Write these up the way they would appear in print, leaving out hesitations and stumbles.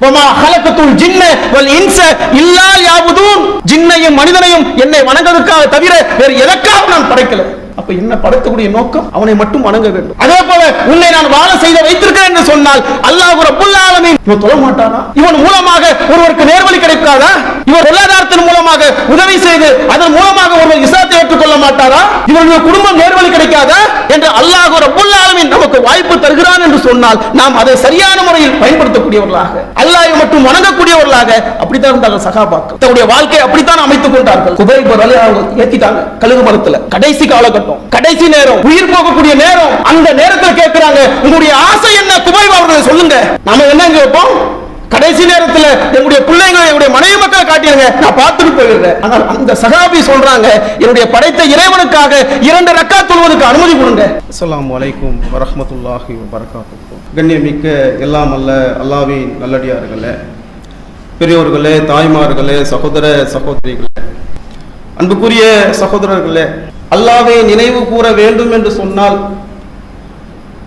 வமா ஹலகத்துல் ஜின்ன வல் இன்ஸ இல்லா லியஅபுதூன், ஜின்னையும் மனிதனையும் என்னை வணங்குவதற்காக தவிர வேறு எதற்காக நான் படைக்கல. அப்ப என்ன படைக்கக்கூடிய நோக்கம்? அவனை மட்டும் வணங்க வேண்டும். அதே போல உன்னை நான் வாழ செய்து வைத்திருக்கிறேன் என்று சொன்னால் அல்லாஹ் ரப்புல் ஆலமீன் இவன் தொழ மாட்டானா? இவன் மூலமாக ஒருவருக்கு நேர்வழி கிடைக்காதா? இவர் பொருளாதாரத்தின் மூலமாக உதவி செய்து அதன் மூலமாக ஒருவர் இஸ்லாத்தை ஏற்றுக்கொள்ள மாட்டாரா? இவருடைய குடும்பம் நேர்வழி கிடைக்காதா என்று அல்லாஹ் ரப்புல் ஆலமீன் நமக்கு வாய்ப்பு தருகிறான் என்று சொன்னால் நாம் அதை சரியான முறையில் பயன்படுத்தக்கூடியவர்களாக, அல்லாஹ்வை மட்டும் வணங்கக்கூடியவர்களாக அப்படித்தான் இருந்தார்கள் சகாபாக்கள். தன்னுடைய வாழ்க்கையை அப்படித்தான் அமைத்துக் கொண்டார்கள். குபைப் ரலியல்லாஹு அன்ஹு ஏத்திட்டாங்க கழுகு மரத்துல. கடைசி காலகட்டம், கடைசி நேரம், உயிர் போகக்கூடிய நேரம். அந்த நேரத்தில் கேட்கிறாங்க, உங்களுடைய ஆசை என்ன குபைப் அவர்களை சொல்லுங்க. நாம என்ன கேட்போம்? கடைசி நேரத்தில் என்னுடைய பிள்ளைங்களை என்னுடைய மனைவி மக்களை காட்டிடுங்க, நான் பார்த்துட்டு போயிடுறேன். ஆனால் அந்த சஹாபி சொல்றாங்க, என்னுடைய படைத்த இறைவனுக்காக 2 ரக்காத் தொழுவதற்கு அனுமதி கொடுங்க. அஸ்ஸலாமு அலைக்கும் வரஹ்மத்துல்லாஹி வபரகாத்துஹு. கண்ணியமிக்க எல்லாம் அல்ல அல்லாஹ்வின் நல்லடியார்களே, பெரியோர்களே, தாய்மார்களே, சகோதர சகோதரிகளே, அன்புக்குரிய சகோதரர்களே, அல்லாஹ்வை நினைவு கூற வேண்டும் என்று சொன்னால்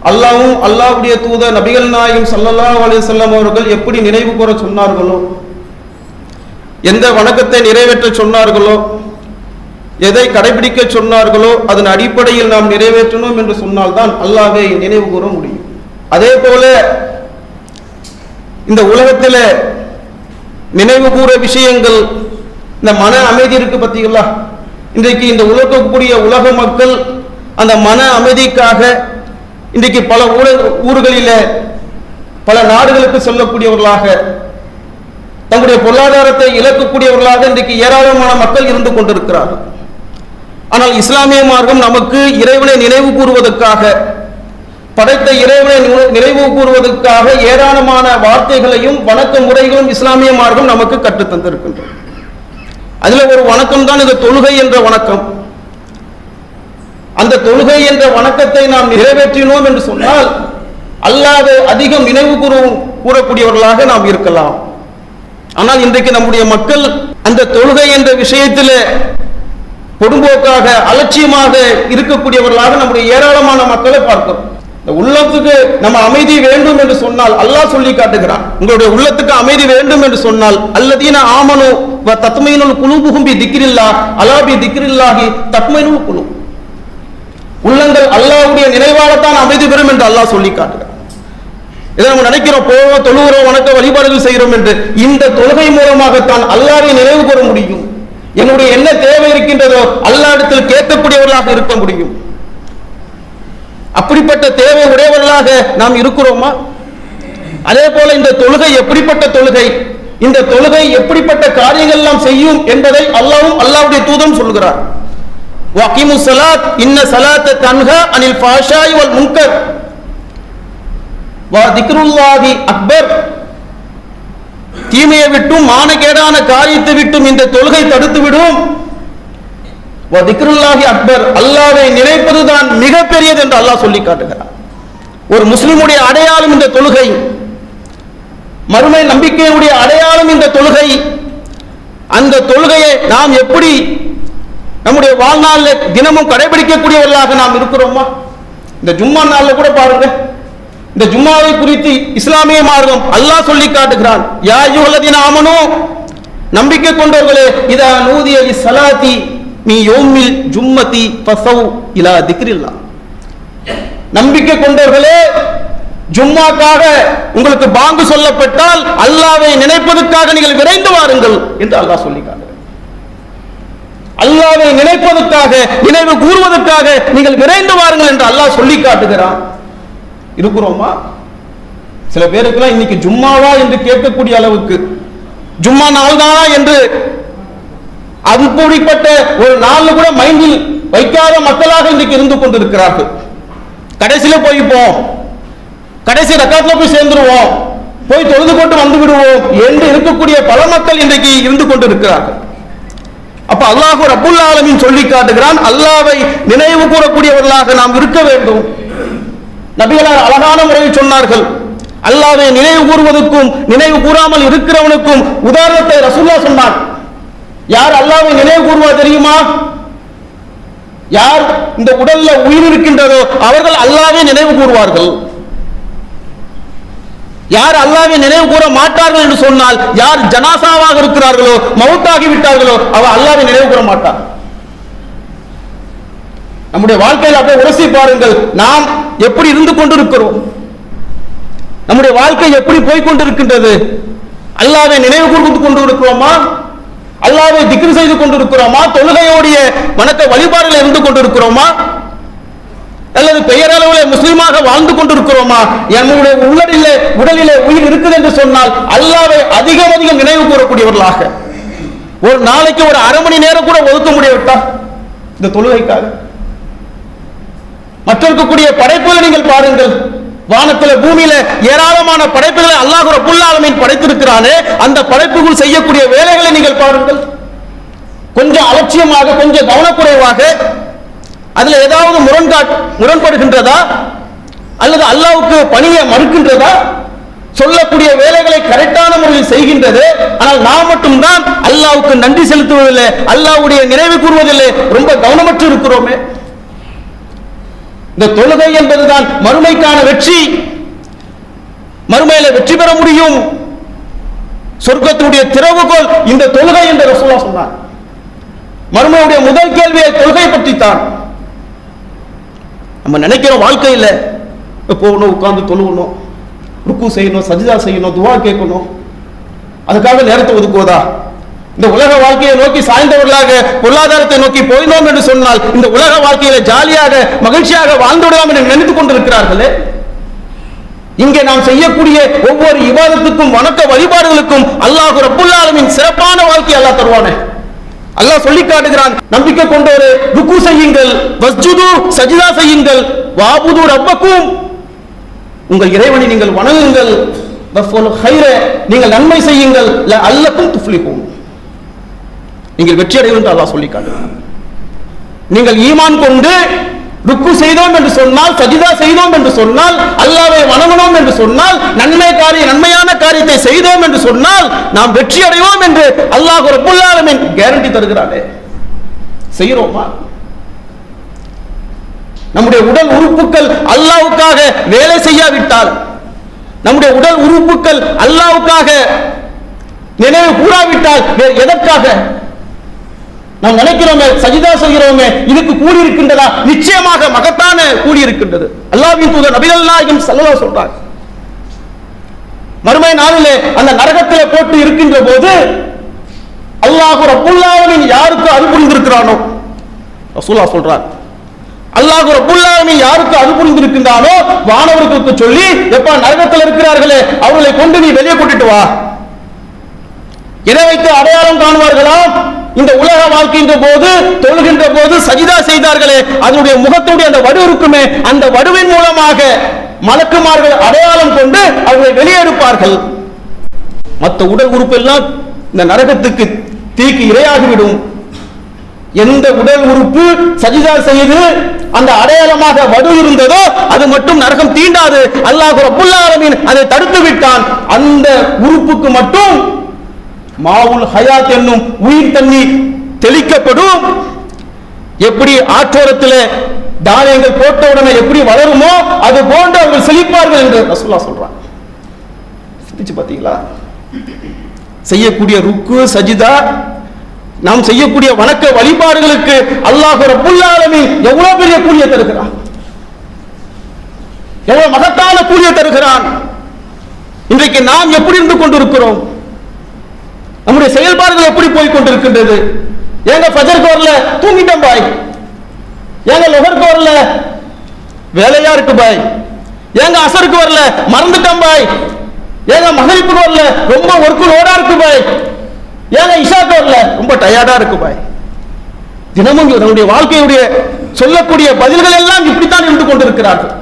அல்லாஹ்வும் அல்லாஹ்வுடைய தூதர் நபிகள் நாயகம் ஸல்லல்லாஹு அலைஹி வஸல்லம் அவர்கள் எப்படி நினைவு கூற சொன்னார்களோ, எந்த வணக்கத்தை நிறைவேற்ற சொன்னார்களோ, எதை கடைபிடிக்க சொன்னார்களோ அதன் அடிப்படையில் நாம் நிறைவேற்றணும் என்று சொன்னால்தான் அல்லாஹ்வை நினைவு கூற முடியும். அதே போல இந்த உலகத்தில் நினைவு கூற விஷயங்கள், இந்த மன அமைதி இருக்கு பார்த்தீங்களா? இன்றைக்கு இந்த உலகக்கூடிய உலக மக்கள் அந்த மன அமைதிக்காக இன்றைக்கு பல ஊர்களில் பல நாடுகளுக்கு செல்லக்கூடியவர்களாக, தங்களுடைய பொருளாதாரத்தை இழக்கக்கூடியவர்களாக இன்றைக்கு ஏராளமான மக்கள் இருந்து கொண்டிருக்கிறார்கள். ஆனால் இஸ்லாமிய மார்க்கம் நமக்கு இறைவனை நினைவு கூறுவதற்காக, படைத்த இறைவனை நினைவு கூறுவதற்காக ஏராளமான வார்த்தைகளையும் வணக்க முறைகளும் இஸ்லாமிய மார்க்கம் நமக்கு கற்றுத்தந்திருக்கின்றது. அதுல ஒரு வணக்கம் தான் இந்த தொழுகை என்ற வணக்கம். அந்த தொழுகை என்ற வணக்கத்தை நாம் நிறைவேற்றினோம் என்று சொன்னால் அல்லாஹ்வை அதிகம் நினைவு கூறக்கூடியவர்களாக நாம் இருக்கலாம். ஆனால் இன்றைக்கு நம்முடைய மக்கள் அந்த தொழுகை என்ற விஷயத்தில் பொடும்போக்காக அலட்சியமாக இருக்கக்கூடியவர்களாக நம்முடைய ஏராளமான மக்களை பார்க்கிறோம். இந்த உள்ளத்துக்கு நம்ம அமைதி வேண்டும் என்று சொன்னால் அல்லாஹ் சொல்லி காட்டுகிறான், உங்களுடைய உள்ளத்துக்கு அமைதி வேண்டும் என்று சொன்னால் அல்லதீன ஆமனு வ தத்மைனுல் குலூபுஹும் பி திக்ரில்லாஹ் அலா பி திக்ரில்லாஹி தத்மைனுல் குலூப். உள்ளங்கள் அல்லாஹ்வுடைய நினைவாகத்தான் அமைதி பெறும் என்று அல்லாஹ் சொல்லி காட்டுகிறான். இதை நம்ம நினைக்கிறோம், போவோம், தொழுகிறோம், வணக்க வழிபாடுகள் செய்கிறோம் என்று. இந்த தொழுகை மூலமாகத்தான் அல்லாஹ்வை நினைவு கூற முடியும். என்னுடைய என்ன தேவை இருக்கின்றதோ அல்லாஹ்விடத்தில் கேட்கக்கூடியவர்களாக இருக்க முடியும். அப்படிப்பட்ட தேவை உடையவர்களாக நாம் இருக்கிறோமா? அதே போல இந்த தொழுகை எப்படிப்பட்ட தொழுகை, இந்த தொழுகை எப்படிப்பட்ட காரியங்கள் எல்லாம் செய்யும் என்பதை அல்லாஹ்வும் அல்லாஹ்வுடைய தூதரும் சொல்கிறார். வகீமுஸ் ஸலாத் இன்ன ஸலாத்த தன்ஹா அனில் ஃபாஷாய் வல் முன்கர் வ திக்ருல்லாஹி அக்பர். தீமையை விட்டும் மானகேடான காரியத்தை விட்டும் இந்த தொழுகை தடுத்து விடும். வ திக்ருல்லாஹி அக்பர், அல்லாஹ்வை நினைப்பதுதான் மிகப்பெரியது என்று அல்லாஹ் சொல்லி காட்டுகிறார். ஒரு முஸ்லிமுடைய அடையாளம் இந்த தொழுகை, மறுமை நம்பிக்கையுடைய அடையாளம் இந்த தொழுகை. அந்த தொழுகையை நாம் எப்படி நம்முடைய வாழ்நாளில் தினமும் கடைபிடிக்கக்கூடியவர்களாக நாம் இருக்கிறோமா? இந்த ஜும்மா நாள்ல கூட பாருங்க, இந்த ஜும்மாவை குறித்து இஸ்லாமிய மார்க்கம் அல்லாஹ் சொல்லி காட்டுகிறான், யா அய்யுஹல்லதீன ஆமனூ, நம்பிக்கை கொண்டவர்களே, இதா நூதிய லிஸ்ஸலாத்தி மீ யௌமில் ஜும்மதி ஃபஸவ் இலா திக்ரில்லாஹ். நம்பிக்கை கொண்டவர்களே, ஜும்மாக்காக உங்களுக்கு பாங்கு சொல்லப்பட்டால் அல்லாஹ்வை நினைப்பதற்காக நீங்கள் விரைந்து வாருங்கள் என்று அல்லாஹ் சொல்லி காட்டுகிறான். அல்லாஹ்வை நினைப்பதற்காக, நினைவு கூறுவதற்காக நீங்கள் விரைந்து வாருங்கள் என்று அல்லாஹ் சொல்லி காட்டுகிறான். இருக்கிறோமா? சில பேருக்குலாம் இன்னைக்கு ஜும்மாவா என்று கேட்கக்கூடிய அளவுக்கு, ஜும்மா நாள் தானா என்று அப்படிப்பட்ட ஒரு நாள் கூட மைண்டில் வைக்காத மக்களாக இன்றைக்கு இருந்து கொண்டிருக்கிறார்கள். கடைசியில போய்ப்போம், கடைசி ரக்காத்துல போய் சேர்ந்துருவோம், போய் தொழுது கொண்டு வந்து விடுவோம் என்று இருக்கக்கூடிய பல மக்கள் இன்றைக்கு இருந்து கொண்டிருக்கிறார்கள். அப்ப அல்லாஹ் ரப்புல் ஆலமீன் சொல்லி காட்டுகிறான், அல்லாஹ்வை நினைவு கூறக்கூடியவர்களாக நாம் இருக்க வேண்டும். நபிகளார் அழகான முறையில் சொன்னார்கள், அல்லாஹ்வை நினைவு கூறுவதற்கும் நினைவு கூறாமல் இருக்கிறவனுக்கும் உதாரணத்தை ரசூலுல்லாஹ் சொன்னார். யார் அல்லாஹ்வை நினைவு கூறுவார் தெரியுமா? யார் இந்த உடல்ல உயிர் இருக்கின்றதோ அவர்கள் அல்லாஹ்வை நினைவு கூறுவார்கள். யார் அல்லாஹ்வை நினைவு கூற மாட்டார்கள் என்று சொன்னால், யார் ஜனாசாவாக இருக்கிறார்களோ, மவுத்தாகி விட்டார்களோ, அவர் அல்லாஹ்வை நினைவு கூற மாட்டார். நம்முடைய வாழ்க்கையில் அப்படியே உரசி பாருங்கள், நாம் எப்படி இருந்து கொண்டிருக்கிறோம், நம்முடைய வாழ்க்கை எப்படி போய்கொண்டிருக்கின்றது? அல்லாஹ்வை நினைவு கூர்ந்து கொண்டிருக்கிறோமா? அல்லாஹ்வை திக்ர் செய்து கொண்டிருக்கிறோமா? தொழுகையோடைய வணக்க வழிபாடுகள் இருந்து கொண்டிருக்கிறோமா? அல்லது பெயரளவில் முஸ்லீமாக வாழ்ந்து கொண்டிருக்கிறோமா? நம்முடைய உடலிலே உயிர் இருக்குது என்று சொன்னால் அல்லாஹ்வை அதிகம் அதிகம் நினைவு கூறக்கூடியவர்களாக ஒரு நாளைக்கு ஒரு அரை மணி நேரம் கூட ஒதுக்க முடியவிட்டா இந்த தொழுகைக்காக. மற்ற இருக்கக்கூடிய படைப்புகளை நீங்கள் பாருங்கள், வானத்தில பூமியில ஏராளமான படைப்புகளை அல்லாஹ் ரப்புல் ஆலமீன் படைத்திருக்கிறானே, அந்த படைப்புகள் செய்யக்கூடிய வேலைகளை நீங்கள் பாருங்கள். கொஞ்சம் அலட்சியமாக, கொஞ்சம் கவனக்குறைவாக, அதுல ஏதாவது முரண்படுகின்றதா அல்லது அல்லாஹ்வுக்கு பணியை மறுக்கின்றதா? சொல்லக்கூடிய வேலைகளை கரெக்டான முறையில் செய்கின்றது. ஆனால் நாம் மட்டும்தான் அல்லாஹ்வுக்கு நன்றி செலுத்துவதில்லை, அல்லாஹ்வுடைய நினைவு கூறுவதில்லை, ரொம்ப கவனமற்று இருக்கிறோமே. இந்த தொழுகை என்பதுதான் மறுமைக்கான வெற்றி. மறுமையில வெற்றி பெற முடியும். சொர்க்கத்துடைய திறவுகோல் இந்த தொழுகை என்று ரசூலுல்லாஹ் சொன்னார். மறுமையுடைய முதல் கேள்வியை தொழுகை பற்றி தான். நம்ம நினைக்கிறோம் வாழ்க்கையில் போகணும், உட்கார்ந்து தொழுகணும், ருக்கு செய்யணும், சஜிதா செய்யணும், துவா கேட்கணும், அதுக்காக நேரத்தை ஒதுக்குவதா? இந்த உலக வாழ்க்கையை நோக்கி சாய்ந்தவர்களாக பொருளாதாரத்தை நோக்கி போயினோம் என்று சொன்னால் இந்த உலக வாழ்க்கையில ஜாலியாக மகிழ்ச்சியாக வாழ்ந்துவிடலாம் என்று நினைத்துக் கொண்டிருக்கிறார்களே. இங்கே நாம் செய்யக்கூடிய ஒவ்வொரு இபாதத்துக்கும் வணக்க வழிபாடுகளுக்கும் அல்லாஹ் ரப்புல் ஆலமீன் சிறப்பான வாழ்க்கை அல்லாஹ் தருவானே. அல்லாஹ் சொல்லி காட்டுகிறான், நம்பிக்கை கொண்டோரே ருக்கு செய்யுங்கள், வஸ்ஜுது சஜிதா செய்யுங்கள், வாபுது ரப்பக்கும் உங்கள் இறைவனை நீங்கள் வணங்குங்கள், வஃபுல் கைர நீங்கள் நன்மை செய்யுங்கள், லஅல்லக்கும் துஃப்லிஹூன் நீங்கள் வெற்றி அடைவீர்கள் என்று அல்லாஹ் சொல்லி காட்டுகிறான். நீங்கள் ஈமான் கொண்டு ருக்கு செய்தோம் என்று சொன்னால், சஜிதா செய்தோம் என்று சொன்னால், அல்லாஹ்வை வணங்கினோம் என்று சொன்னால், நன்மையான காரியத்தை செய்தோம் என்று சொன்னால் நாம் வெற்றி அடைவோம் என்று அல்லாஹ் ரப்புல் ஆலமீன் கேரண்டி தருகிறானே. செய்கிறோமா? நம்முடைய உடல் உறுப்புகள் அல்லாஹ்வுக்காக வேலை செய்யாவிட்டால், நம்முடைய உடல் உறுப்புகள் அல்லாஹ்வுக்காக நினைவு கூறாவிட்டால் வேறு எதற்காக? நாம் நினைக்கிறோமே, சஜிதா செய்கிறோமே, இதுக்கு கூலி இருக்கின்றதா? நிச்சயமாக மகத்தான கூலி இருக்கின்றது. அல்லாஹ்வின் தூதர் நபிகள் நாயகம் ஸல்லல்லாஹு அலைஹி சொல்றார், மறுமை நாளிலே அந்த நரகத்திலே போட்டு இருக்கின்ற போது அல்லாஹ் ரப்புல் ஆலமீன் யாருக்கு அருள் புரிந்திருக்கிறானோ, ரசூலுல்லாஹ் சொல்றார், அல்லாஹ் ரப்புல் ஆலமீன் யாருக்கு அருள் புரிந்திருக்கின்றானோ வானவர்களுக்கு சொல்லி, எப்ப நரகத்தில் இருக்கிறார்களே அவர்களை கொண்டு நீ வெளியே கூட்டிட்டு வா. எதை வைத்து அடையாளம் காணுவார்களாம்? இந்த உலக வாழ்க்கைன்ற போது, தொழுகின்ற போது சஜிதா செய்தார்களே அதனுடைய முகத்துடைய அந்த வடு இருக்குமே, அந்த வடுவின் மூலமாக மலக்குமார்கள் அடையாளம் கொண்டு அவர்களை வெளியெடுப்பார்கள். மற்ற உடல் உறுப்பு எல்லாம் இந்த நரகத்துக்கு தீக்கு இரையாகிவிடும். எந்த உடல் உறுப்பு சஜிதா செய்து அந்த அடையாளமாக வடு இருந்ததோ அது மட்டும் நரகம் தீண்டாது. அல்லாஹ் ரப்புல் ஆலமீன் அதை தடுத்து விட்டான். அந்த உறுப்புக்கு மட்டும் மாவுல் ஹயாத் என்னும் உயிர் தண்ணீர் தெளிக்கப்படும். எப்படி ஆற்றோரத்தில் தானியங்கள் போட்டவுடனே எப்படி வளருமோ அது போன்று அவர்கள் செழிப்பார்கள் என்று ரசூலுல்லாஹ் சொல்றார். சிந்திச்சு பார்த்தீங்களா? செய்யக்கூடிய ருக்கு சஜிதா, நாம் செய்யக்கூடிய வணக்க வழிபாடுகளுக்கு அல்லாஹ் ரப்புல் ஆலமீன் எவ்வளவு பெரிய கூலியை தருகிறான், எவ்வளவு மகத்தான கூலியை தருகிறான். இன்றைக்கு நாம் எப்படி இருந்து கொண்டிருக்கிறோம்? நம்முடைய செயல்பாடுகள் எப்படி போய் கொண்டிருக்கின்றது? ஏங்க ஃபஜருக்கு வரல, தூங்கிட்டோம் பாய். ஏங்க லொஹருக்கு வரல, வேலையா இருக்கு பாய். ஏங்க அசருக்கு வரல, மறந்துட்டோம் பாய். ஏங்க மகரிப்புக்கு வரல, ரொம்ப ஒர்க்கு லோடா இருக்கு பாய். ஏங்க இஷாக்கு வரல, ரொம்ப டயர்டா இருக்கு பாய். தினமும் நம்முடைய வாழ்க்கையுடைய சொல்லக்கூடிய பதில்கள் எல்லாம் இப்படித்தான் இருந்து கொண்டிருக்கிறார்கள்.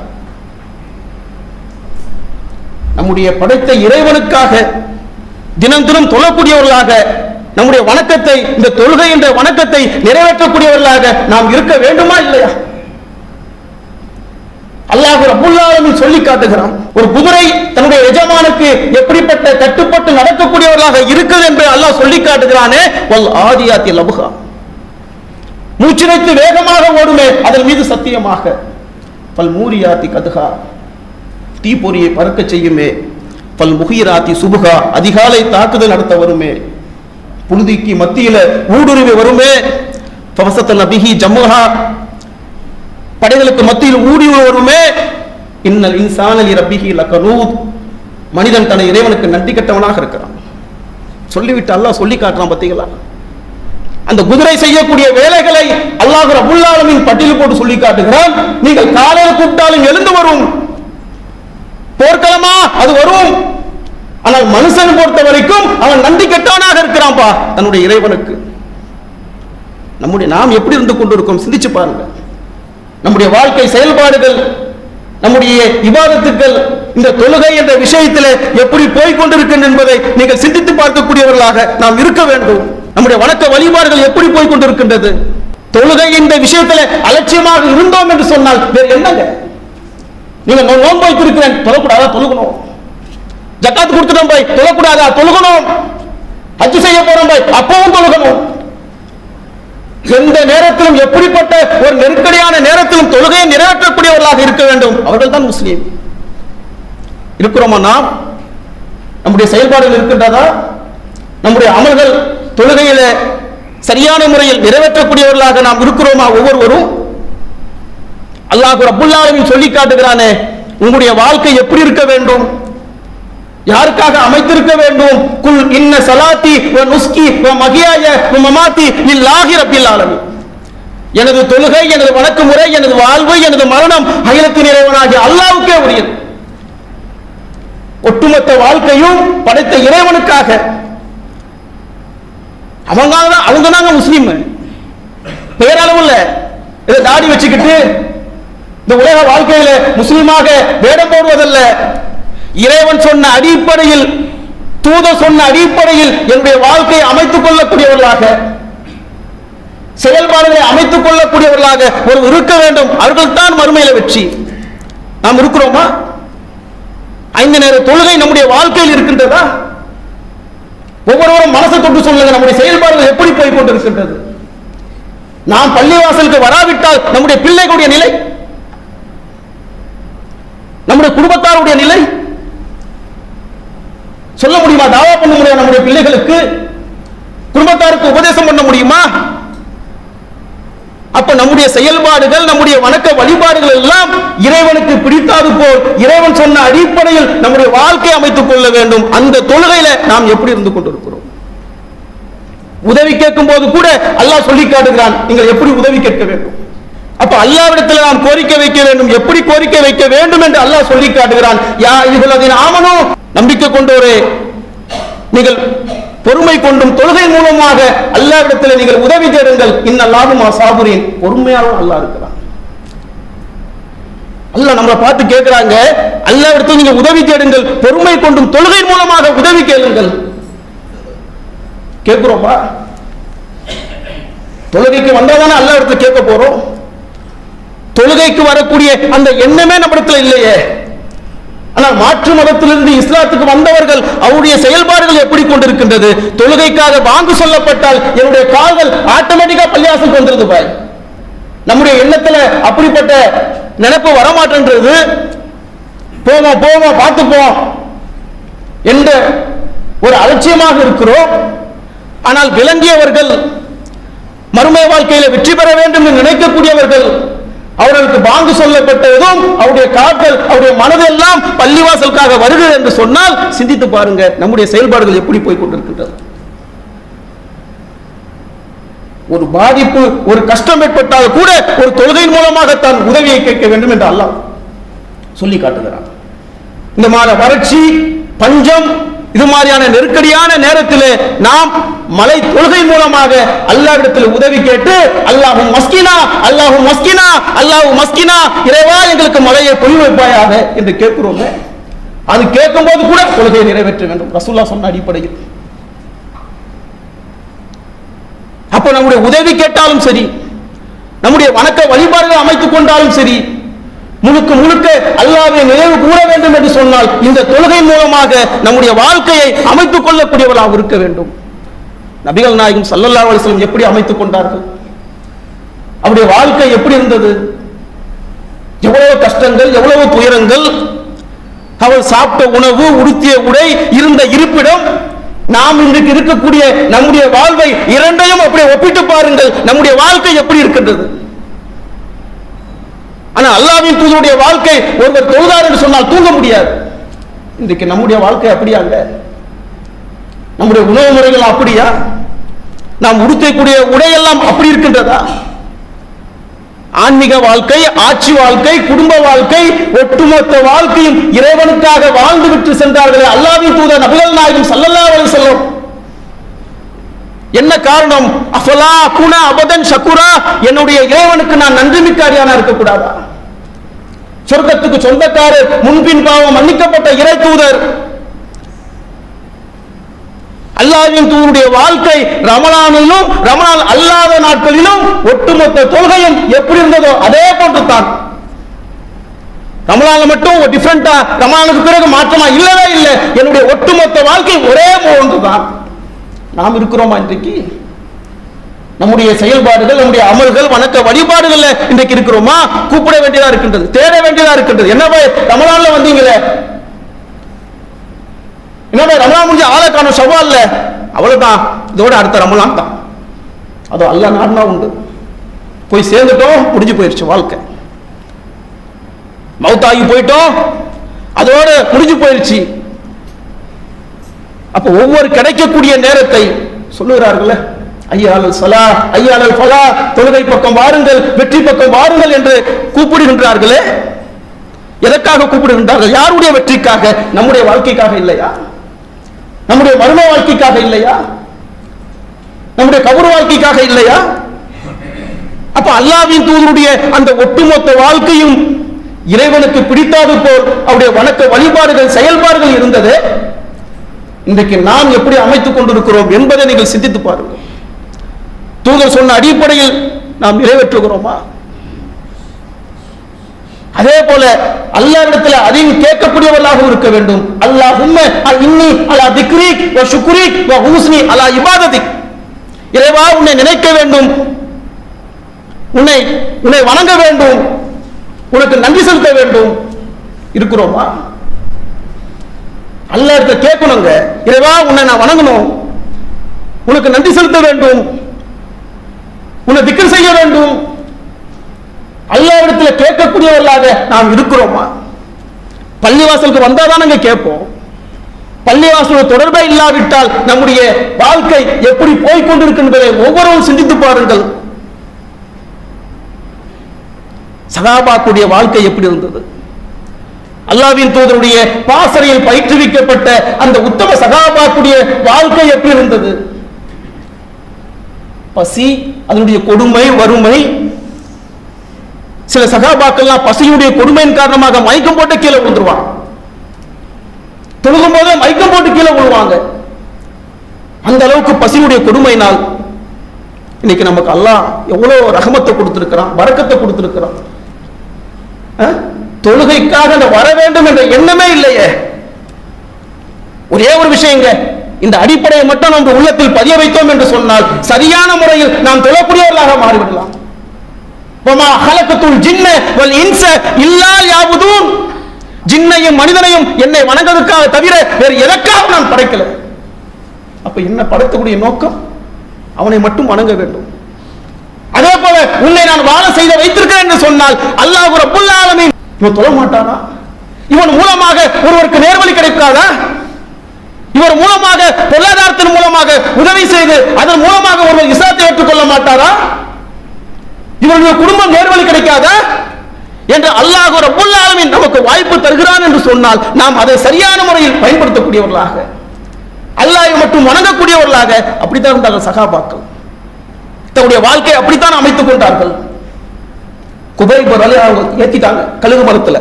நம்முடைய படைத்த இறைவனுக்காக தினம் தினம் தொழக்கூடியவர்களாக, நம்முடைய வணக்கத்தை, இந்த தொழுகை என்ற வணக்கத்தை நிறைவேற்றக்கூடியவர்களாக நாம் இருக்க வேண்டுமா இல்லையா? அல்லாஹ் ரப்புல் ஆலமீன் சொல்லி காட்டுகிறான், ஒரு குதிரை தன்னுடைய எஜமானுக்கு எப்படிப்பட்ட கட்டுப்பட்டு நடக்கக்கூடியவர்களாக இருக்குது என்று அல்லாஹ் சொல்லி காட்டுகிறானே. வல் ஆதியாத்தி லபுஹா, மூச்சினைத்து வேகமாக ஓடுமே அதன் மீது சத்தியமாக. பல் மூரியாத்தி கதுஹா, தீப்பொறியை பறக்க செய்யுமே. பல் முகிராத்தி சுபுகா, அதிகாலை தாக்குதல் நடத்த வருமே, புழுதிக்கு மத்தியில ஊடுருவி வருமே, ஃபவசத்த நபிஹி ஜம்முஹா, படைகளுக்கு மத்தியில் ஊடி வருமே, இன்னல் இன்சான லிரப்பிஹி லகனூத், மனிதன் தன்னை இறைவனுக்கு நன்றி கெட்டவனாக இருக்கிறான். சொல்லிவிட்டு அல்லாஹ் சொல்லி காட்டுறான். பார்த்தீங்களா, அந்த குதிரை செய்யக்கூடிய வேலைகளை அல்லாஹ் ரப்பல் ஆலமீன் பட்டியல் போட்டு சொல்லி காட்டுகிறான். நீங்கள் காலையில் கூப்பிட்டாலும் எழுந்து வரும், போர்க்களமா அது வரும். ஆனால் மனுஷன் பொறுத்த வரைக்கும் அவன் நன்றி கெட்டவனாக இருக்கிறான்பா தன்னுடைய இறைவனுக்கு. நாம் எப்படி இருந்து கொண்டிருக்கோம் சிந்திச்சு பாருங்க. நம்முடைய வாழ்க்கை செயல்பாடுகள், நம்முடைய இபாதத்துக்கள், இந்த தொழுகை என்ற விஷயத்தில் எப்படி போய்கொண்டிருக்கின்றன என்பதை நீங்கள் சிந்தித்து பார்க்கக்கூடியவர்களாக நாம் இருக்க வேண்டும். நம்முடைய வணக்க வழிபாடுகள் எப்படி போய்கொண்டிருக்கின்றது? தொழுகை என்ற விஷயத்தில் அலட்சியமாக இருந்தோம் என்று சொன்னால் வேறு என்னங்க? நீங்க நோன்பு வைத்திருக்கிறேன், தொழக்கூடாதா? தொழுகணும். ஜக்காத் கொடுத்துட்டோம் போய் தொழக்கூடாதா? தொழுகணும். ஹஜ் செய்ய போறோம் போய் அப்பவும் தொழுகணும். எந்த நேரத்திலும் எப்படிப்பட்ட ஒரு நெருக்கடியான நேரத்திலும் தொழுகையை நிறைவேற்றக்கூடியவர்களாக இருக்க வேண்டும். அவர்கள் தான் முஸ்லீம். இருக்கிறோமா? நாம் நம்முடைய செயல்பாடுகள் இருக்கின்றதா? நம்முடைய அமல்கள் தொழுகையில சரியான முறையில் நிறைவேற்றக்கூடியவர்களாக நாம் இருக்கிறோமா? ஒவ்வொருவரும் அல்லாஹ் ரப்பல் ஆலமீன் சொல்லி காட்டுகிறானே, உங்களுடைய வாழ்க்கை எப்படி இருக்க வேண்டும், யாருக்காக அமைத்திருக்க வேண்டும்? குல் இன்ன ஸலாத்தி வ நுஸ்கி வ மஹியாய வ மமாத்தி லில்லாஹி ரப்பில் ஆலமீன். எனது தொழுகை, எனது வணக்க முறை, எனது வாழ்வு, எனது மரணம் அகிலத்தின் இறைவனாகிய அல்லாஹ்வுக்கே உரியது. ஒட்டுமொத்த வாழ்க்கையும் படைத்த இறைவனுக்காக. அவங்க தாங்க முஸ்லீம். பேரளவுல இதை தாடி வச்சுக்கிட்டு இந்த உலக வாழ்க்கையில முஸ்லீமாக வேடம் போடுவதல்ல. இறைவன் சொன்ன அடிப்படையில், தூதர் சொன்ன அடிப்படையில் என்னுடைய வாழ்க்கையை அமைத்துக் கொள்ளக்கூடியவர்களாக, செயல்பாடுகளை அமைத்துக் கொள்ளக்கூடியவர்களாக ஒரு இருக்க வேண்டும். அவர்கள் தான் மறுமையில வெற்றி. நாம் இருக்கிறோமா? 5 நேர தொழுகை நம்முடைய வாழ்க்கையில் இருக்கின்றதா? ஒவ்வொருவரும் மனசை தொட்டு சொல்லுங்க, நம்முடைய செயல்பாடுகள் எப்படி போய் கொண்டிருக்கின்றது? நாம் பள்ளிவாசலுக்கு வராவிட்டால் நம்முடைய பிள்ளைகளுடைய நிலை, நம்முடைய குடும்பத்தாருடைய நிலை சொல்ல முடியுமா? தாவா பண்ண முடியும்? நம்முடைய பிள்ளைகளுக்கு, குடும்பத்தாருக்கு உபதேசம் பண்ண முடியுமா? அப்ப நம்முடைய செயல்பாடுகள், நம்முடைய வணக்க வழிபாடுகள் எல்லாம் இறைவனுக்கு பிடித்தாது போல் இறைவன் சொன்ன அடிப்படையில் நம்முடைய வாழ்க்கை அமைத்துக் கொள்ள வேண்டும். அந்த தொழுகையில நாம் எப்படி இருந்து கொண்டிருக்கிறோம்? உதவி கேட்கும் போது கூட அல்லாஹ் சொல்லி காட்டுகிறான், நீங்கள் எப்படி உதவி கேட்க வேண்டும். அப்ப அல்லாஹ்விடத்தில் நாம் கோரிக்கை வைக்க வேண்டும். எப்படி கோரிக்கை வைக்க வேண்டும் என்று அல்லாஹ் சொல்லி காட்டுகிறான். யா அய்யுஹல்லதீன ஆமனூ, நம்பிக்கை கொண்டோரே, நீங்கள் பொறுமை கொண்டும் தொழுகை மூலமாக அல்லாஹ்விடத்தில் நீங்கள் உதவி தேடுங்கள். இன்னல்லாஹு மா ஸாபிரீன், பொறுமையாளரும் அல்லாஹ் இருக்கிறான். அல்லாஹ் நம்மளை பார்த்து கேட்கிறாங்க, அல்லாஹ்விடத்தில் நீங்க உதவி தேடுங்கள், பொறுமை கொண்டும் தொழுகை மூலமாக உதவி கேளுங்கள். கேட்கிறோமா? தொழுகைக்கு வந்தாதானே அல்லாஹ்விடத்தில் கேட்க போறோம். தொழுகைக்கு வரக்கூடிய அந்த எண்ணமே நம்மிடத்தில் இல்லையே. ஆனால் மாற்று மதத்திலிருந்து இஸ்லாத்துக்கு வந்தவர்கள் அவருடைய செயல்பாடுகள் எப்படி கொண்டிருக்கின்றது? தொழுகைக்காக வாங்கு சொல்லப்பட்டால் என்னுடைய கால்கள் ஆட்டோமேட்டிக்கா பள்ளியாசலுக்கு வந்துருது பாய். நம்முடைய எண்ணத்துல அப்படிப்பட்ட நினைப்பு வரமாட்டேன்றது. போவோம் போவோம் பார்த்துப்போம் என்ற ஒரு அலட்சியமாக இருக்கிறோம். ஆனால் விளங்கியவர்கள், மறுமை வாழ்க்கையில வெற்றி பெற வேண்டும் என்று நினைக்கக்கூடியவர்கள், அவர்களுக்கு பாங்கு சொல்லப்பட்டதும் அவருடைய கால்கள், அவருடைய மனதெல்லாம் பள்ளிவாசலுக்காக வருகிறது என்று சொன்னால் சிந்தித்து பாருங்க நம்முடைய செயல்பாடுகள் எப்படி போய் கொண்டிருக்கின்றது. ஒரு பாதிப்பு, ஒரு கஷ்டம் ஏற்பட்டால் கூட ஒரு தொழுகையின் மூலமாக தான் உதவியை கேட்க வேண்டும் என்று அல்லாஹ் சொல்லி காட்டுகிறார். இந்த மாதிரி வறட்சி, பஞ்சம், இது மாதிரியான நெருக்கடியான நேரத்தில் நாம் மலை தொழுகை மூலமாக அல்லாஹ்விடத்தில் உதவி கேட்டு அல்லாஹு மஸ்கினா, அல்லாஹு மஸ்கினா, அல்லாஹு மஸ்கினா, இறைவா எங்களுக்கு மலையை பொழி வைப்பாயாக என்று கேட்கிறோம். அது கேட்கும் போது கூட தொழுகையை நிறைவேற்ற வேண்டும் ரசூலுல்லாஹ் சொன்ன அடிப்படையில். அப்ப நம்முடைய உதவி கேட்டாலும் சரி, நம்முடைய வணக்க வழிபாடுகளை அமைத்துக் கொண்டாலும் சரி, முழுக்க முழுக்க அல்லாஹ்வை நினைவு கூற வேண்டும் என்று சொன்னால் இந்த தொழுகை மூலமாக நம்முடைய வாழ்க்கையை அமைத்துக் கொள்ளக்கூடியவர்களாக இருக்க வேண்டும். நபிகள் நாயகம் ஸல்லல்லாஹு அலைஹி வஸல்லம் எப்படி அமைத்துக் கொண்டார்கள்? அவருடைய வாழ்க்கை எப்படி இருந்தது? எவ்வளவு கஷ்டங்கள், எவ்வளவு துயரங்கள், அவள் சாப்பிட்ட உணவு, உடுத்திய உடை, இருந்த இருப்பிடம், நாம் இன்றைக்கு இருக்கக்கூடிய நம்முடைய வாழ்வை இரண்டையும் அப்படியே ஒப்பிட்டு பாருங்கள். நம்முடைய வாழ்க்கை எப்படி இருக்கின்றது? ஆனா அல்லாஹ்வின் தூதருடைய வாழ்க்கை, ஒருவர் தொழுதார் என்று சொன்னால் தூங்க முடியாது. இன்றைக்கு நம்முடைய வாழ்க்கை அப்படியாங்க? நம்முடைய உணவு முறைகள் அப்படியா? நாம் உடுத்தக்கூடிய உடையெல்லாம் அப்படி இருக்கின்றதா? ஆன்மீக வாழ்க்கை, ஆட்சி வாழ்க்கை, குடும்ப வாழ்க்கை, ஒட்டுமொத்த வாழ்க்கையும் இறைவனுக்காக வாழ்ந்து விட்டு சென்றார்களே அல்லாஹ்வின் தூதர் நபிகள் நாயகம் ஸல்லல்லாஹு அலைஹி வஸல்லம். என்ன காரணம்? அஃபலா குனா அபதன் ஷக்குரா, என்னுடைய இறைவனுக்கு நான் நன்றி மிக்க அடியானா இருக்கக்கூடாதா? சொர்க்கத்துக்கு சொந்தக்காரர், முன்பின் பாவம் மன்னிக்கப்பட்ட இறை தூதர், அல்லாஹ்வின் தூதருடைய வாழ்க்கை ரமலானிலும் ரமலான் அல்லாத நாட்களிலும் ஒட்டுமொத்த தொழுகையும் எப்படி இருந்ததோ அதே போன்று தான். ரமலான்ல மட்டும் டிஃபரெண்டா, ரமலானுக்கு பிறகு மாற்றமா இல்லவே இல்லை. என்னுடைய ஒட்டுமொத்த வாழ்க்கை ஒரே போன்று தான். நாம் இருக்கிறோமா இன்றைக்கு? நம்முடைய செயல்பாடுகள், நம்முடைய அமல்கள், வணக்க வழிபாடுகள்ல இன்றைக்கு இருக்கிறோமா? கூப்பிட வேண்டியதா இருக்கின்றது, தேட வேண்டியதா இருக்கின்றது. என்னவே ரமலான்ல வந்தீங்களே, என்னவே ரமலான் முடிஞ்ச ஆளை காணும் சவால்ல, அவ்வளவுதான், இதோட அடுத்த ரமலான் தான். அதோ அல்லாஹ் நாடுனா உண்டு, போய் சேர்ந்துட்டோம், முடிஞ்சு போயிருச்சு வாழ்க்கை. மௌத்தாகி போயிட்டோம், அதோட முடிஞ்சு போயிருச்சு. அப்ப ஒவ்வொரு கிடைக்கக்கூடிய நேரத்தை சொல்லுகிறார்கள், ஐயாலல் ஸலா ஐயாலல் ஃபலா, தொழுகை பக்கம் வாருங்கள், வெற்றி பக்கம் வாருங்கள் என்று கூப்பிடுகின்றார்களே. எதற்காக கூப்பிடுகின்றார்கள்? யாருடைய வெற்றிக்காக? நம்முடைய வாழ்க்கைக்காக இல்லையா? நம்முடைய மர்ம வாழ்க்கைக்காக இல்லையா? நம்முடைய கபர் வாழ்க்கைக்காக இல்லையா? அப்ப அல்லாஹ்வின் தூதருடைய அந்த ஒட்டுமொத்த வாழ்க்கையும் இறைவனுக்கு பிடித்தாது போல் அவருடைய வணக்க வழிபாடுகள், செயல்பாடுகள் இருந்தது. இன்றைக்கு நாம் எப்படி அமைத்துக் கொண்டிருக்கிறோம் என்பதை நீங்கள் சிந்தித்து பாருங்கள். தூதர் சொன்ன அடிப்படையில் நாம் நிறைவேற்றுகிறோமா? அதே போல அல்லாஹ்விடத்தில் அதிகம் கேட்கக்கூடியவர்களாக இருக்க வேண்டும். அல்லாஹும்ம இன்னி அலா திக்ரிக் வ ஷுக்ரிக் வ ஹுஸ்னி அலா இபாதத்திக். இறைவா, உன்னை நினைக்க வேண்டும், உன்னை வணங்க வேண்டும், உனக்கு நன்றி செலுத்த வேண்டும். இருக்கிறோமா? அல்லாஹ்விடத்தில் கேட்கணுங்க, இறைவா உன்னை நான் வணங்கணும், உனக்கு நன்றி செலுத்த வேண்டும், உன்னை திக்ர் செய்ய வேண்டும். அல்லாஹ்விடத்தில் கேட்கக்கூடியவர்களாக நாம் இருக்கிறோமா? பள்ளிவாசலுக்கு வந்தாதானங்க கேட்போம். பள்ளிவாசல் தொடர்பே இல்லாவிட்டால் நம்முடைய வாழ்க்கை எப்படி போய்கொண்டிருக்கின்றதை ஒவ்வொருவரும் சிந்தித்து பாருங்கள். சகாபாக்குடைய வாழ்க்கை எப்படி இருந்தது? அல்லாஹ்வின் தூதருடைய பாசறையில் பயிற்றுவிக்கப்பட்ட அந்த உத்தம சகாபாக்குடைய வாழ்க்கை எப்படி இருந்தது? பசி, அதனுடைய கொடுமை, வறுமை. சில சகாபாக்கள்லாம் பசியுடைய கொடுமையின் காரணமாக மயக்கம் போட்டு கீழே விழுந்துருவாங்க. தொழுகும் போது மயக்கம் போட்டு கீழே விழுவாங்க. அந்த அளவுக்கு பசியுடைய கொடுமையினால் இன்னைக்கு நமக்கு அல்லாஹ் எவ்வளவு ரஹமத்தை கொடுத்திருக்கிறான், பரக்கத்தை கொடுத்திருக்கிறான். தொழுகைக்காக வர வேண்டும் என்ற எண்ணமே இல்லையே. ஒரே ஒரு விஷயங்க, இந்த அடிப்படையை மட்டும் நம்ம உள்ளத்தில் பதிய வைத்தோம் என்று சொன்னால் சரியான முறையில் நாம் தொழக்கூடியவர்களாக மாறிவிடலாம். வமா ஹலகத்துல் ஜின்ன வல் இன்ஸ இல்லா யஅபுதூன். ஜின்னையும் மனிதனையும் என்னை வணங்குவதற்காக தவிர வேறு எதற்காக நான் படைக்கல. அப்ப என்ன படைத்தக்கூடிய நோக்கம்? அவனை மட்டும் வணங்க வேண்டும். அதே போல உன்னை நான் வாழ செய்த வைத்திருக்கிறேன் என்று சொன்னால் அல்லாஹ் ரப்புல் ஆலமீன் இவன் தொழ மாட்டானா? இவன் மூலமாக ஒருவருக்கு நேர்வழி கிடைக்காதா? இவர் மூலமாக பொருளாதாரத்தின் மூலமாக உதவி செய்து அதன் மூலமாக ஒருவர் இஸ்லாத்தை ஏற்றுக்கொள்ள மாட்டாரா? இவருடைய குடும்பம் நேர்வழி கிடைக்காதா என்று அல்லாஹ் ரப்புல் ஆலமீன் நமக்கு வாய்ப்பு தருகிறான் என்று சொன்னால் நாம் அதை சரியான முறையில் பயன்படுத்தக்கூடியவர்களாக, அல்லாஹ்வை மட்டும் வணங்கக்கூடியவர்களாக அப்படித்தான் இருந்தார்கள் சகாபாக்கள். தன்னுடைய வாழ்க்கையை அப்படித்தான் அமைத்துக் கொண்டார்கள். குபைப் ஏத்திட்டாங்க கழுகு மரத்துல.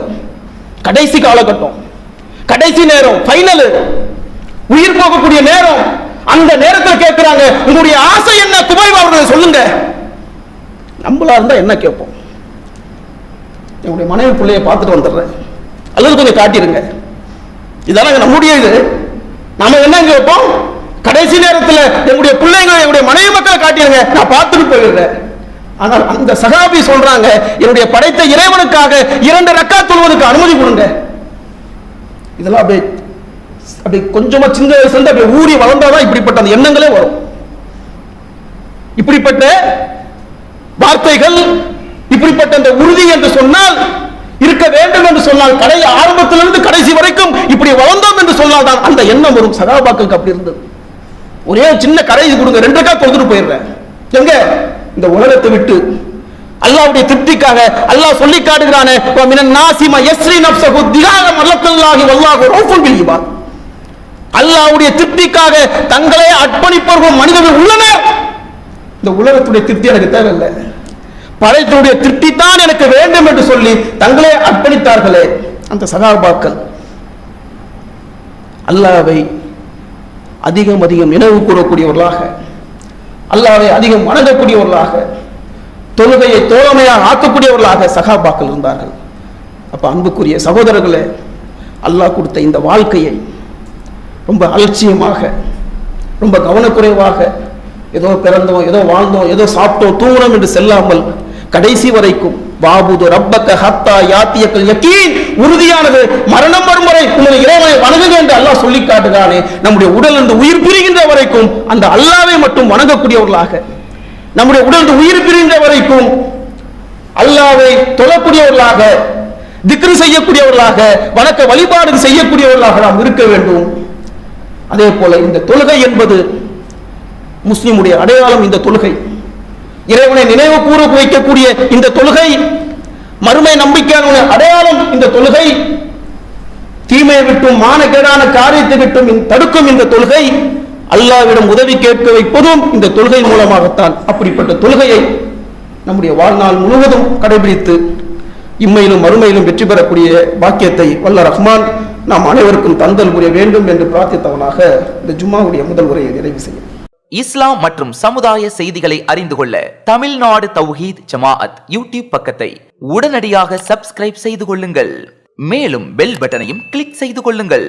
கடைசி காலகட்டம், கடைசி நேரம், ஃபைனல், உயிர் போகக்கூடிய நேரம். அந்த நேரத்தில் கேட்கிறாங்க, உங்களுடைய ஆசை என்ன குபைப் அவர்களை சொல்லுங்க. நம்மளா இருந்தா என்ன கேட்போம்? என்னுடைய மனைவி பிள்ளைய பார்த்துட்டு வந்துடுறேன் அல்லது கொஞ்சம் காட்டிடுங்க, இதெல்லாம் நம்முடைய இது. நம்ம என்ன கேட்போம்? கடைசி நேரத்தில் என்னுடைய பிள்ளைங்களை, என்னுடைய மனைவி மக்களை காட்டிடுங்க, நான் பார்த்துட்டு போயிடுறேன். ஆனால் அந்த சஹாபி சொல்றாங்க, என்னுடைய படைத்த இறைவனுக்காக 2 ரக்காத் தொழுவதற்கு அனுமதி கொடுங்க. இதெல்லாம் அப்படியே அப்படி கொஞ்சமா சின்ன வயசுல இருந்து அப்படியே ஊறி வளர்ந்தாதான் இப்படிப்பட்ட அந்த எண்ணங்களே வரும். இப்படிப்பட்ட வார்த்தைகள், இப்படிப்பட்ட அந்த உறுதி என்று சொன்னால், இருக்க வேண்டும் என்று சொன்னால், ஆரம்பத்திலிருந்து கடைசி வரைக்கும் இப்படி வளர்ந்தோம் என்று சொன்னால் தான் அந்த எண்ணம் வரும். சகாபாக்களுக்கு அப்படி இருந்தது. ஒரே சின்ன கடைசி கொடுங்க, 2 ரக்காத் தொழுதுட்டு போயிடுறேன். எங்க? இந்த உலகத்தை விட்டு அல்லாஹ்வுடைய திருப்திக்காக அல்லாஹ் சொல்லி காட்டுகிறானே, மினன் நாசிமா யஸ்ரி நஃப்ஸஹு திகால மல்லல்லாஹி வல்லாஹு ரௌஃபுன் பில் இபாத். அல்லாஹ்வுடைய திருப்திக்காக தங்களை அர்ப்பணிப்பவர்கள் மனிதர்கள் உள்ளனர். இந்த உலகத்துடைய திருப்தி எனக்கு தேவையில்லை, படைத்தனுடைய திருப்தி தான் எனக்கு வேண்டும் என்று சொல்லி தங்களே அர்ப்பணித்தார்களே அந்த சகாபாக்கள், அல்லாஹ்வை அதிகம் நினைவு கூறக்கூடியவர்களாக, அல்லாஹ்வை அதிகம் வணங்கக்கூடியவர்களாக, தொழுகையை தோழமையாக ஆக்கக்கூடியவர்களாக சகாபாக்கள் இருந்தார்கள். அப்ப அன்புக்குரிய சகோதரர்களே, அல்லாஹ் கொடுத்த இந்த வாழ்க்கையை ரொம்ப அலட்சியமாக, ரொம்ப கவனக்குறைவாக, ஏதோ பிறந்தோம், ஏதோ வாழ்ந்தோம், ஏதோ சாப்பிட்டோம், தூங்கணும் என்று செல்லாமல் கடைசி வரைக்கும் வாபுது ரப்பக ஹத்தா யாத்தியக்கல் யகீன், உறுதியானது மரணம் வரும் வரை உங்களை இறைவனை வணங்குங்க என்று அல்லாஹ் சொல்லி காட்டுகிறானே, நம்முடைய உடல் இருந்து உயிர் பிரிகின்ற வரைக்கும் அந்த அல்லாஹ்வை மட்டும் வணங்கக்கூடியவர்களாக, நம்முடைய உடல் உயிர் பிரிகின்ற வரைக்கும் அல்லாஹ்வை தொழக்கூடியவர்களாக, திக்ரு செய்யக்கூடியவர்களாக, வணக்க வழிபாடு செய்யக்கூடியவர்களாக நாம் இருக்க வேண்டும். அதே போல இந்த தொழுகை என்பது முஸ்லிமுடைய அடையாளம். இந்த தொழுகை இறைவனை நினைவு கூற வைக்கக்கூடிய இந்த தொழுகை, மறுமை நம்பிக்கையான அடையாளம். இந்த தொழுகை தீமையை விட்டும் மானக்கேடான காரியத்தை விட்டும் தடுக்கும். இந்த தொழுகை அல்லாஹ்விடம் உதவி கேட்க வைப்பதும் இந்த தொழுகை மூலமாகத்தான். அப்படிப்பட்ட தொழுகையை நம்முடைய வாழ்நாள் முழுவதும் கடைபிடித்து இம்மையிலும் மறுமையிலும் வெற்றி பெறக்கூடிய பாக்கியத்தை வல்ல ரஹ்மான் நாம் அனைவருக்கும் தந்தல் புரிய வேண்டும் என்று பிரார்த்தித்தவனாக இந்த ஜும்மாவுடைய முதல் உரையை நிறைவு செய்யும். இஸ்லாம் மற்றும் சமுதாய செய்திகளை அறிந்து கொள்ள தமிழ்நாடு தௌஹீத் ஜமாஅத் யூடியூப் பக்கத்தை உடனடியாக சப்ஸ்கிரைப் செய்து கொள்ளுங்கள். மேலும் பெல் பட்டனையும் கிளிக் செய்து கொள்ளுங்கள்.